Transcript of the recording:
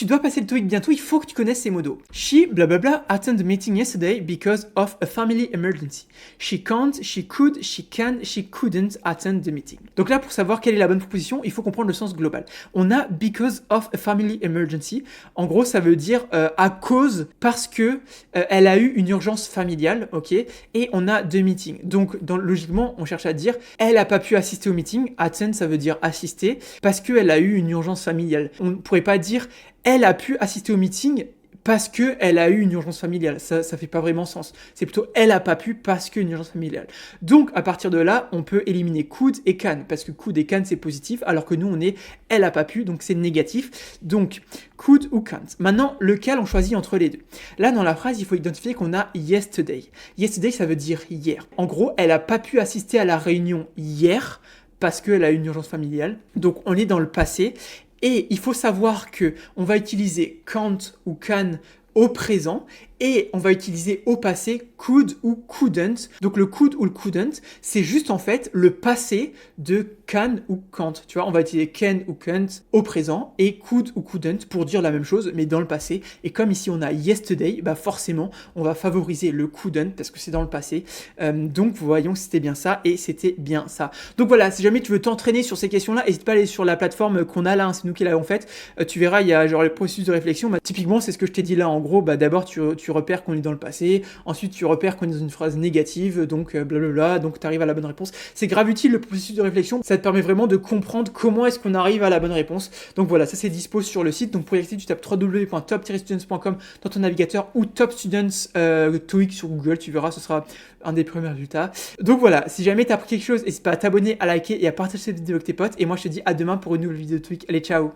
tu dois passer le TOEIC bientôt, il faut que tu connaisses ces modos. She, blablabla, attended the meeting yesterday because of a family emergency. She can't, she could, she can, she couldn't attend the meeting. Donc là, pour savoir quelle est la bonne proposition, il faut comprendre le sens global. On a because of a family emergency. En gros, ça veut dire à cause, parce que elle a eu une urgence familiale, ok. Et on a deux meetings. Donc, logiquement, on cherche à dire elle a pas pu assister au meeting. Attend, ça veut dire assister, parce qu'elle a eu une urgence familiale. On ne pourrait pas dire elle a pu assister au meeting parce qu'elle a eu une urgence familiale. Ça fait pas vraiment sens. C'est plutôt elle a pas pu parce qu'une urgence familiale. Donc, à partir de là, on peut éliminer could et can, parce que could et can, c'est positif, alors que nous, on est elle a pas pu, donc c'est négatif. Donc, could ou can't. Maintenant, lequel on choisit entre les deux. Là, dans la phrase, il faut identifier qu'on a yesterday. Yesterday, ça veut dire hier. En gros, elle a pas pu assister à la réunion hier parce qu'elle a eu une urgence familiale. Donc, on est dans le passé. Et il faut savoir que on va utiliser can't ou can au présent et on va utiliser au passé could ou couldn't. Donc le could ou le couldn't, c'est juste en fait le passé de can ou can't. Tu vois, on va utiliser can ou can't au présent et could ou couldn't pour dire la même chose mais dans le passé. Et comme ici on a yesterday, bah forcément on va favoriser le couldn't parce que c'est dans le passé. Donc voyons que c'était bien ça et c'était bien ça. Donc voilà, si jamais tu veux t'entraîner sur ces questions-là, n'hésite pas à aller sur la plateforme qu'on a là, hein, c'est nous qui l'avons faite. Tu verras, il y a genre le processus de réflexion. Bah, typiquement, c'est ce que je t'ai dit là. En gros, bah, d'abord tu repères qu'on est dans le passé, ensuite tu repères qu'on est dans une phrase négative, donc blablabla, donc tu arrives à la bonne réponse. C'est grave utile le processus de réflexion, ça te permet vraiment de comprendre comment est-ce qu'on arrive à la bonne réponse. Donc voilà, ça c'est dispo sur le site. Donc pour y accéder, tu tapes www.top-students.com dans ton navigateur ou Top Students TOEIC sur Google, tu verras, ce sera un des premiers résultats. Donc voilà, si jamais tu as appris quelque chose, n'hésite pas à t'abonner, à liker et à partager cette vidéo avec tes potes. Et moi je te dis à demain pour une nouvelle vidéo de TOEIC. Allez, ciao!